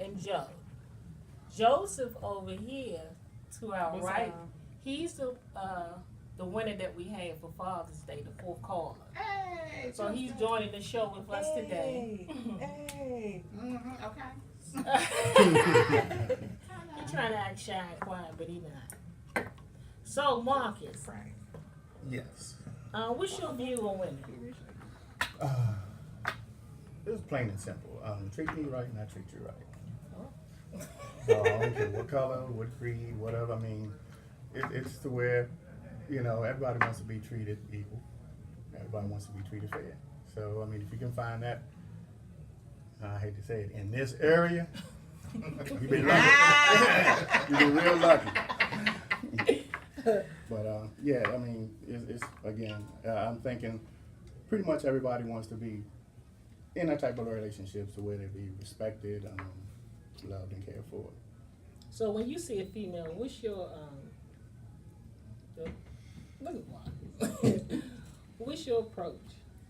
and Joe. Joseph over here to our right, he's the winner that we had for Father's Day, the fourth caller. Hey, So he's joining the show with us today. Hey. Okay. He's trying to act shy and quiet, but he not. So Marcus, Yes. what's your view on women? It's plain and simple. Treat me right and I treat you right. So I don't care what color, what creed, whatever. I mean, it's to where, everybody wants to be treated equal. Everybody wants to be treated fair. So, I mean, if you can find that, I hate to say it, in this area, you've been lucky. You've been real lucky. But, yeah, I mean, it's again, I'm thinking pretty much everybody wants to be in that type of relationships to where they be respected, loved and cared for. So when you see a female, what's your look at Marcus. What's your approach?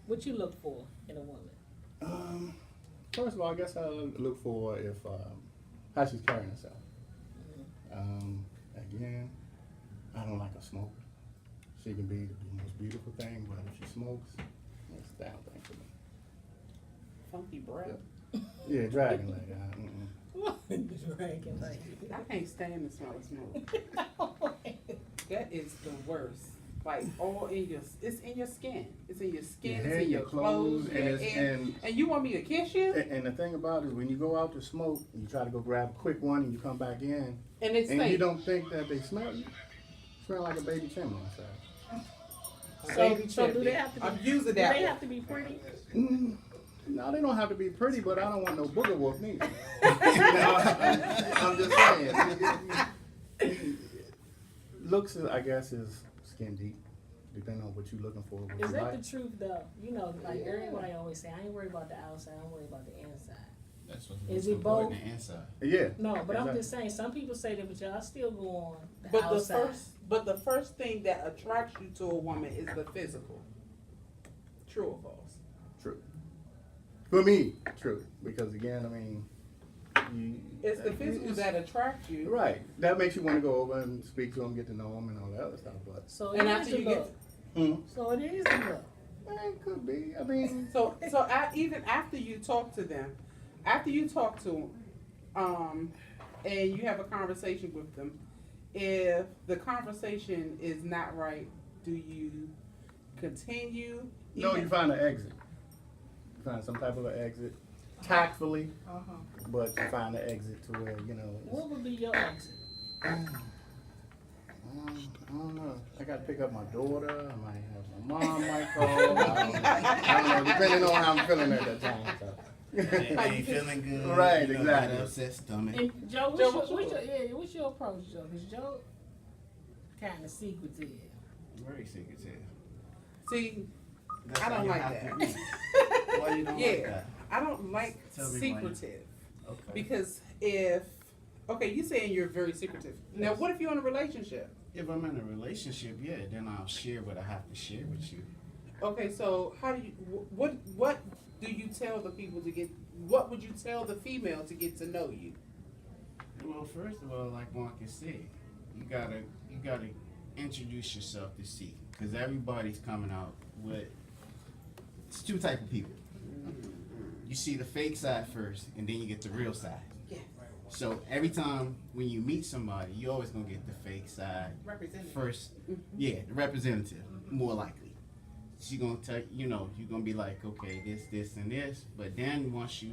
What you look for in a woman? First of all, I guess I look for if how she's carrying herself. Again, I don't like a smoker. She can be the most beautiful thing, but if she smokes, it's a down thing for me. Funky breath. Yeah, dragon leg. Dragon leg. I can't stand the smell of smoke. That is the worst. Like all in your, it's in your skin. It's in your skin. Your it's hair, in your your clothes. clothes, And you want me to kiss you? And the thing about it is when you go out to smoke, you try to go grab a quick one and you come back in, And it's and you don't think that they smell you. Smell like a baby chimney inside. So do they have to be? I'm using Do that. they have to be pretty? No, they don't have to be pretty, but I don't want no booger wolf neither. I'm just saying. Looks, I guess, is skin deep, depending on what you're looking for. What Is you that like. the truth though? You know, like everybody always say, I ain't worried about the outside, I'm worried about the inside. That's what's Is most it important, both? the inside. Yeah. No, but I'm Exactly. just saying, some people say that, but y'all still go on the But outside. the first thing that attracts you to a woman is the physical. True or false? True. For me, true. Because again, I mean, It's the physical that attracts you. right. That makes you want to go over and speak to them, get to know them, and all that other stuff. But So And it after is the you get look. So it is the look. it could be. I mean, even after you talk to them, and you have a conversation with them, if the conversation is not right, do you continue? no, you find an exit. You find some type of an exit, tactfully, but you find an exit to where What would be your exit? I don't know. I got to pick up my daughter. I might have my mom might call. I don't know, depending on how I'm feeling at that time. So. Ain't feeling good. Right, got exactly. an upset stomach. And Joe, what's your approach, Joe? Because Joe kind of secretive. Very secretive. See, That's I how don't you like have that. to be. Why you don't like Yeah, that? I don't like Tell me why. secretive Okay. because you saying you're very secretive. Now, Yes. what if you're in a relationship? If I'm in a relationship, yeah, then I'll share what I have to share with you. Okay, so how do you what do you tell the people to get? What would you tell the female to get to know you? Well, first of all, like Marcus said, you gotta introduce yourself to see, because everybody's coming out with. It's two type of people. You see the fake side first, and then you get the real side. Yeah. So every time when you meet somebody, you always gonna get the fake side Representative. first. Yeah, the representative, more likely. She gonna tell you're gonna be like, okay, this, and this. But then once you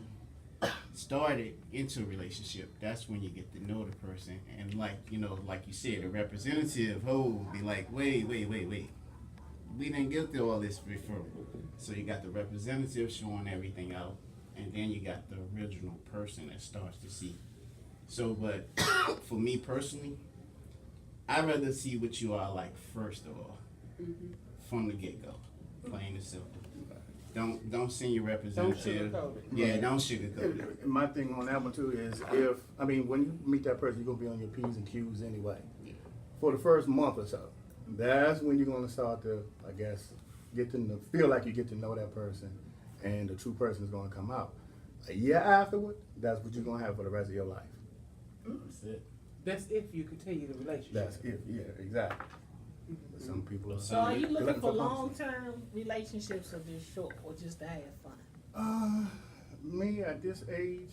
started into a relationship, that's when you get to know the person. And like you said, the representative, be like, wait. We didn't get through all this before. So you got the representative showing everything out, and then you got the original person that starts to see. So, but for me personally, I'd rather see what you are like first of all, from the get go, plain and simple. Don't send your representative. sugarcoat it. Yeah, don't sugarcoat it. My thing on that one too is when you meet that person, you're gonna be on your P's and Q's anyway. For the first month or so, that's when you're gonna start to, I guess, feel like you get to know that person, and the true person is gonna come out. a year afterward, that's what you're gonna have for the rest of your life. That's it. That's if you continue the relationship. That's if, yeah, exactly. But some people are. So are you looking glutton for punishment. long-term relationships or just short, or just to have fun? Me at this age,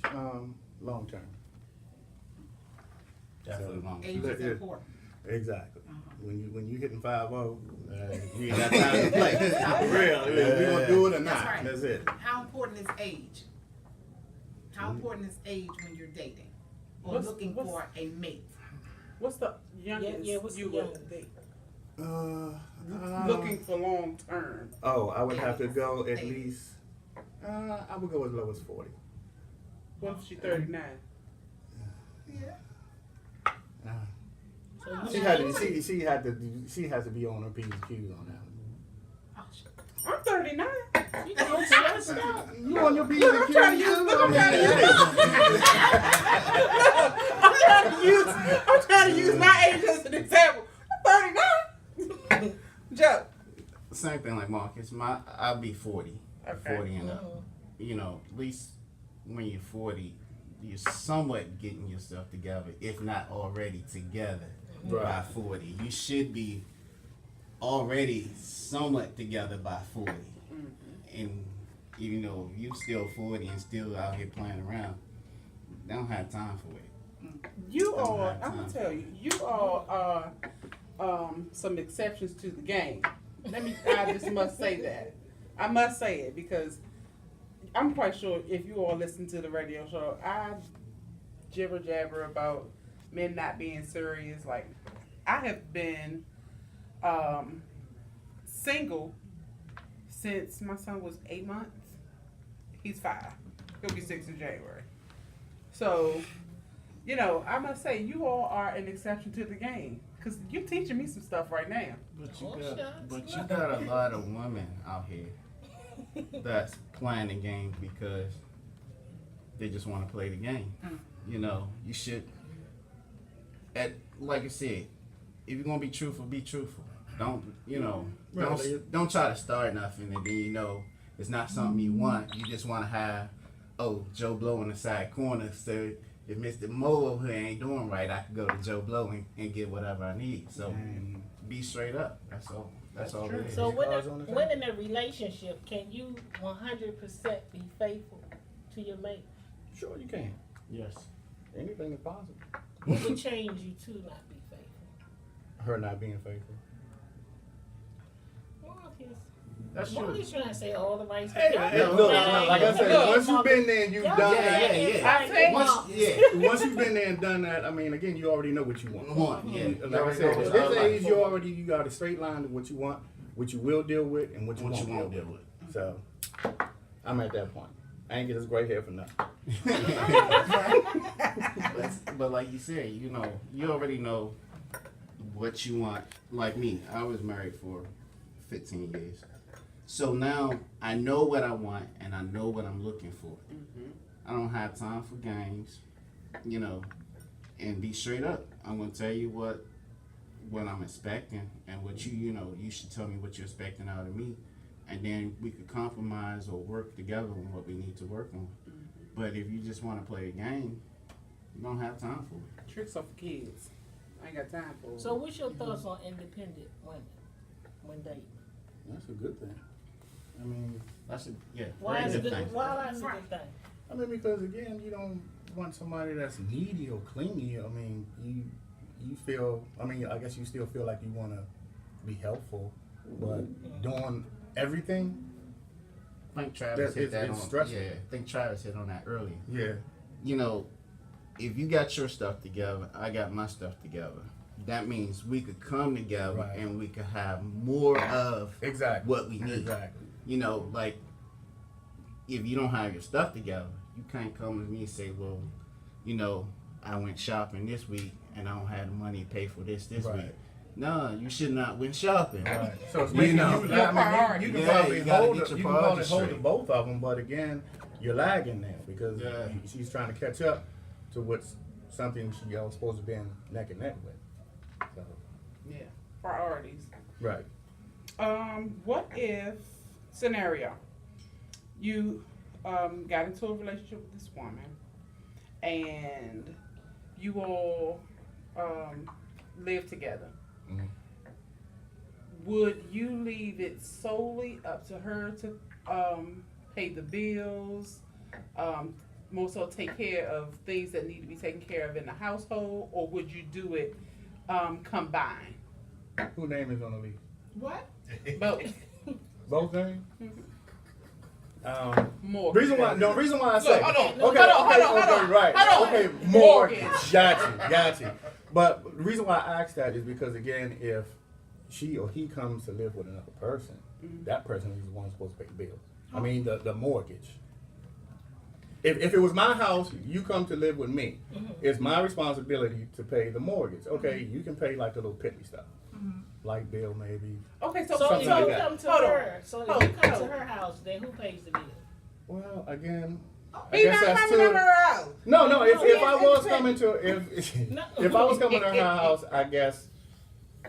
long term. Definitely long. Age is important. Exactly. When you hitting 5-0, you ain't got time to play. For real, we gonna do it or not. That's right. That's it. How important is age? How important is age when you're dating or What's- looking what's- for a mate? What's the youngest what's you the would youngest? date? Uh, Looking for long term. Oh, I would have to go at least. I would go as low as 40. What if she 39? So you She had to. She had to. She has to be on her P's and Q's on that. I'm 39. You know, stressed out. You on your P's and I'm Q's? trying to use. I'm trying to use my age as an example. I'm 39. Joe. Same thing like Marcus. I'll be 40. Okay. 40 and up. You know, at least when you're 40, you're somewhat getting yourself together, if not already together by Right. 40. You should be already somewhat together by 40. And even though you still 40 and still out here playing around, they don't have time for it. You I don't are. have I'm gonna time. tell you. You all are some exceptions to the game. I just must say that. I must say it because I'm quite sure if you all listen to the radio show, I jibber jabber about men not being serious. Like I have been single since my son was 8 months. He's 5. He'll be 6 in January. So, you know, I must say you all are an exception to the game because you're teaching me some stuff right now. But you got a lot of women out here that's playing the game because they just want to play the game. You know, you should, like I said, if you're gonna be truthful, be truthful. Don't, you know, don't try to start nothing and then you know it's not something you want. You just want to have, Joe Blow in the side corner. So if Mr. Mo over here ain't doing right, I can go to Joe Blow and get whatever I need. So be straight up. That's all. That's all it is. So Cars on the when in a relationship, can you 100% be faithful to your mate? Sure, you can. Yes. Anything is possible. What would change you to not be faithful? Her not being faithful. That's true. Marcus trying to say all the right stuff. Hey, look, like I said, once you've been there and you've done that. Once you've been there and done that, I mean, again, you already know what you want. Yeah. Like I said, at this age, you got a straight line to what you want, what you will deal with, and what you won't deal with. So, I'm at that point. I ain't get this gray hair for nothing. But like you said, you know, you already know what you want. Like me, I was married for 15 years. So now I know what I want and I know what I'm looking for. I don't have time for games, you know, and be straight up. I'm gonna tell you what I'm expecting and what you should tell me what you're expecting out of me, and then we could compromise or work together on what we need to work on. But if you just want to play a game, you don't have time for it. Tricks are for kids. I ain't got time for it. So what's your thoughts on independent women when dating? That's a good thing. I mean, Why is it good good? thing. Why is it a good thing? I mean, because again, you don't want somebody that's needy or clingy. I mean, you feel. I mean, I guess you still feel like you want to be helpful, but doing everything. I think Travis hit that on. stressful. Yeah, I think Travis hit on that earlier. Yeah. You know, if you got your stuff together, I got my stuff together. That means we could come together Right. and we could have more of Exactly. what we need. Exactly. You know, like if you don't have your stuff together, you can't come to me and say, well, you know, I went shopping this week and I don't have the money to pay for this Right. week. No, you should not went shopping. Right. So it's You making know. you can Yeah, probably you gotta hold get it. your You can probably priorities hold straight. the both of them, but again, you're lagging there because Yeah. she's trying to catch up to what's something she was supposed to be in neck and neck with. So, Yeah. Priorities. right. What if scenario? You got into a relationship with this woman, and you all live together, would you leave it solely up to her to pay the bills, more so take care of things that need to be taken care of in the household, or would you do it combined? Whose name is on the lease? What? Both. Both names? More. Reason why I say. Look, hold on, Okay, hold on. right. Hold on. Okay, Mortgage. Got you. But the reason why I ask that is because, again, if she or he comes to live with another person, that person is the one supposed to pay the bills. I mean, the mortgage. If it was my house, you come to live with me. It's my responsibility to pay the mortgage. Okay, you can pay like the little piddly stuff. Light bill maybe. Okay, So so if you like that. come to Hold on. her, so if you come to her house, then who pays the bill? Well, again, I he's guess not that's coming to too. her house. No. If No, I was coming to No. if I was coming to her house, I guess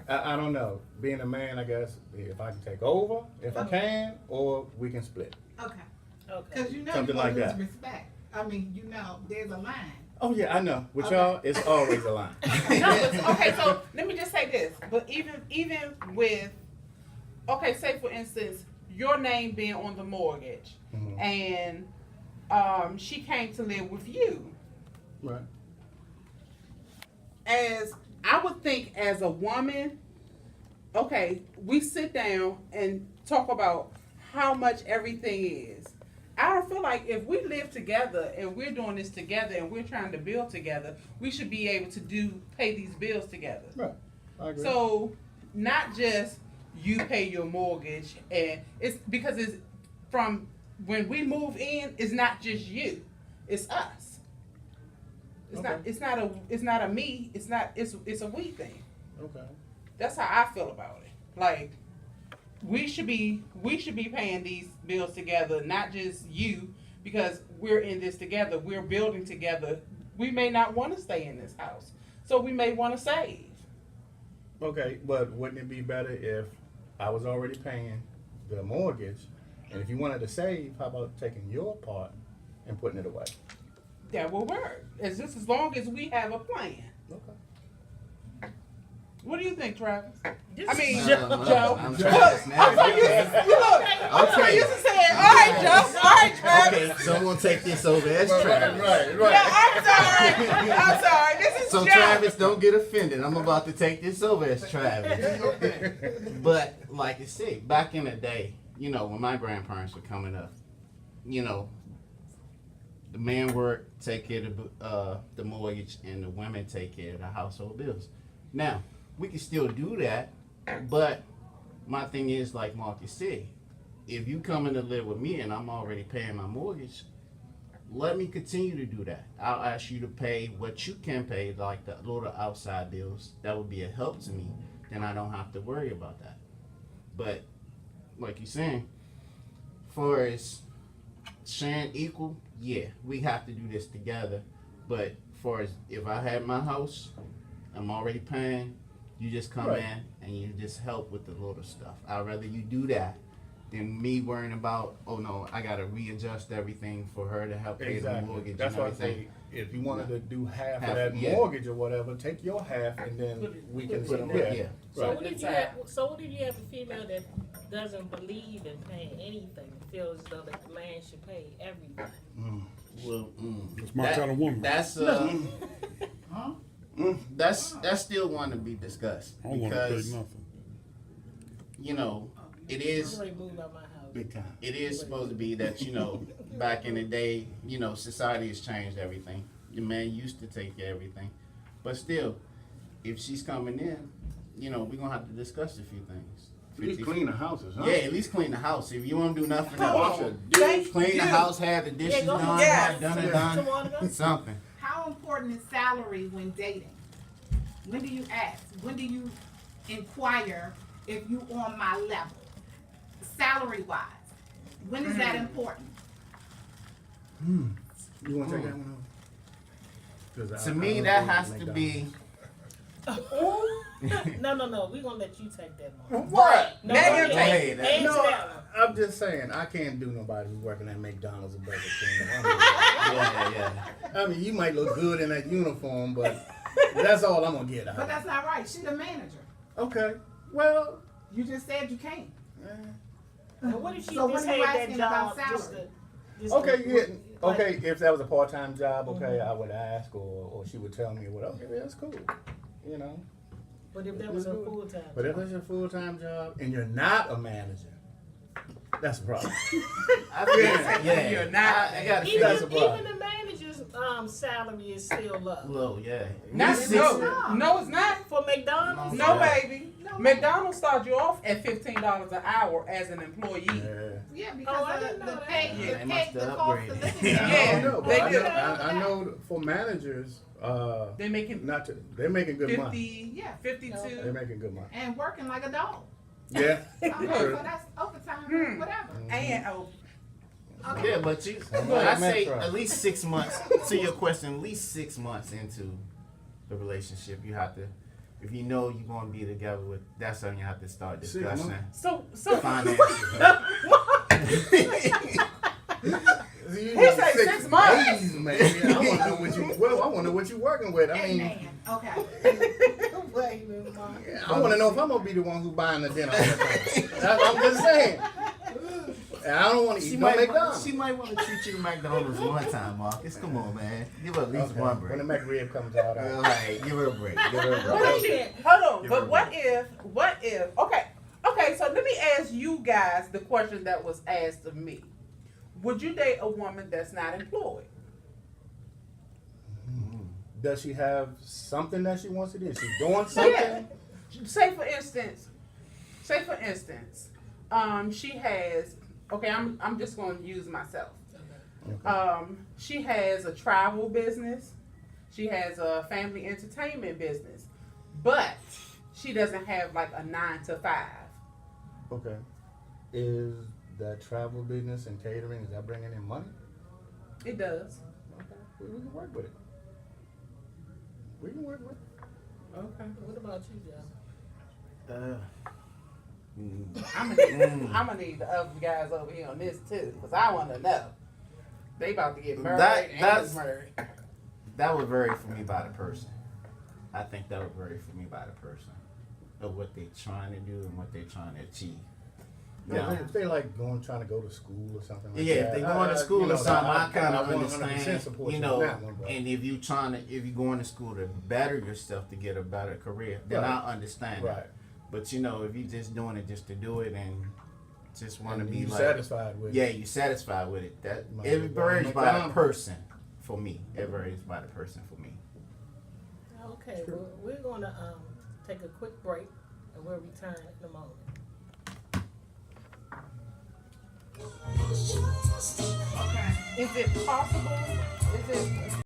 I don't know. Being a man, I guess if I can take over, if I can, or we can split. Okay. Okay. Because you know Something you're like gonna lose that. respect. I mean, you know, there's a line. Oh yeah, I know. With Okay. y'all, it's always a line. No, but, okay, so let me just say this. But even with, okay, say for instance, your name being on the mortgage, and she came to live with you. Right. As I would think, as a woman, okay, we sit down and talk about how much everything is. I don't feel like if we live together and we're doing this together and we're trying to build together, we should be able to pay these bills together. Right. I agree. So not just you pay your mortgage, and it's because it's from when we move in, it's not just you, it's us. It's Okay. it's not a me, it's a we thing. Okay. That's how I feel about it. Like we should be paying these bills together, not just you, because we're in this together. We're building together. We may not want to stay in this house, so we may want to save. Okay, but wouldn't it be better if I was already paying the mortgage, and if you wanted to save, how about taking your part and putting it away? That will work. It's just as long as we have a plan. Okay. What do you think, Travis? This I mean, is- Joe. I'm Look, trying to I'm so used to saying, all right, Joe, all right, Travis. Okay, so I'm gonna take this over as Travis. Yeah, I'm sorry. This is So Joe. Travis, don't get offended. I'm about to take this over as Travis. But like I said, back in the day, you know, when my grandparents were coming up, you know, the man worked, take care of the mortgage, and the women take care of the household bills. Now, we can still do that, but my thing is, like Marcus said, if you coming to live with me and I'm already paying my mortgage, let me continue to do that. I'll ask you to pay what you can pay, like the little outside bills. That would be a help to me. Then I don't have to worry about that. But like you're saying, for as sharing equal, yeah, we have to do this together. But for as if I had my house, I'm already paying, you just come Right. in and you just help with the little stuff. I'd rather you do that than me worrying about, oh no, I gotta readjust everything for her to help pay the mortgage That's and why I everything. say, if you wanted to do half Half, of that yeah. mortgage or whatever, take your half and then we can Put them yeah. up, yeah. So Right. what if you have? So what if you have a female that doesn't believe in paying anything, feels as though that the man should pay everything? Well, That's my kind of woman. That's that's still one to be discussed I don't want to pay because nothing. you know it I'm is ready to move out my house. Big time. it is supposed to be that you know back in the day you know society has changed everything. The man used to take care of everything, but still, if she's coming in, you know we're gonna have to discuss a few things. At least clean the houses, huh? Yeah, at least clean the house. If you want to do nothing Come else, on. clean You. the house, have the dishes go done, ahead. have done and Yes. done, Come on, go. something. How important is salary when dating? When do you ask? When do you inquire if you on my level? Salary wise. When is that important? You want to take that one off? 'Cause To I me, don't that think has to McDonald's- be. No. We're gonna let you take that one. What? No, Let go him ahead. take it. Answer No, that one. I'm just saying, I can't do nobody who's working at McDonald's or Burger King. Yeah. I mean, you might look good in that uniform, but that's all I'm gonna get out But of it. that's not right. She's the manager. Okay, well, You just said you can't. And what if she So just when you had that asking about job? salary? okay, yeah, like- okay. If that was a part-time job, okay, I would ask, or she would tell me, well, okay, that's cool, you know. But if that was a full time. But if it's your full-time job and you're not a manager, that's a problem. Yeah. You're not. I gotta Even, That's a problem. even the manager's salary is still low. low, yeah. Not, Six- no, it's not. For McDonald's, No, Yeah. baby. No. McDonald's start you off at $15 an hour as an employee. Yeah. Yeah, Oh, I because didn't the know that. pay, Yeah, they the must pay, have the cost of upgraded. living. Yeah, I know, they but do. I know for managers, They're making they're making good 50, money. Yeah, They're 52. making good money. and working like a dog. Yeah. Okay, True. so that's overtime, Hmm. whatever. And Okay. Yeah, but you, Well, I say Metro. at least 6 months. To your question, at least 6 months into the relationship, you have to, if you know you're going to be together with, that's when you have to start 6 discussing months? so finances. He said 6 months. Days, man. I want to know what you. Well, I want to know what you're working with. I mean, Amen. Okay. I want to know if I'm gonna be the one who's buying the dinner all the time. I'm just saying. And I don't want to eat no McDonald's. She might want to treat you to McDonald's one time, Marcus. Come on, man. Give her at least Okay. one When break. the McRib comes out, All right, give her a break. Give her a What break. if she, hold on, Give but her a what if, okay, so let me ask you guys the question that was asked of me. Would you date a woman that's not employed? does she have something that she wants to do? Is she doing something? Yeah. Say for instance, she has, okay, I'm just going to use myself. She has a travel business. She has a family entertainment business, but she doesn't have like a 9 to 5. Okay. Is that travel business and catering, is that bringing in money? It does. Okay. We can work with it. We can work with it. Okay. what about you, John? I'm gonna need the other guys over here on this too, because I want to know. They about to get married That's- and married. That would vary for me by the person. I think that would vary for me by the person of what they're trying to do and what they're trying to achieve. Yeah. Yeah. If they like going, trying to go to school or something like Yeah, that. if they going to school you know, or something, I kind I of 100% understand. support You you know, on that one, bro. and if you going to school to better yourself to get a better career, then Right. I understand Right. that. But you know, if you just doing it just to do it and just want to And be you like, satisfied with yeah, it. you satisfied with it. That Might it as well varies make by that the honor. person. For me, it varies by the person. For me. Okay, well, we're gonna take a quick break and we'll return in a moment. Is it possible? Is it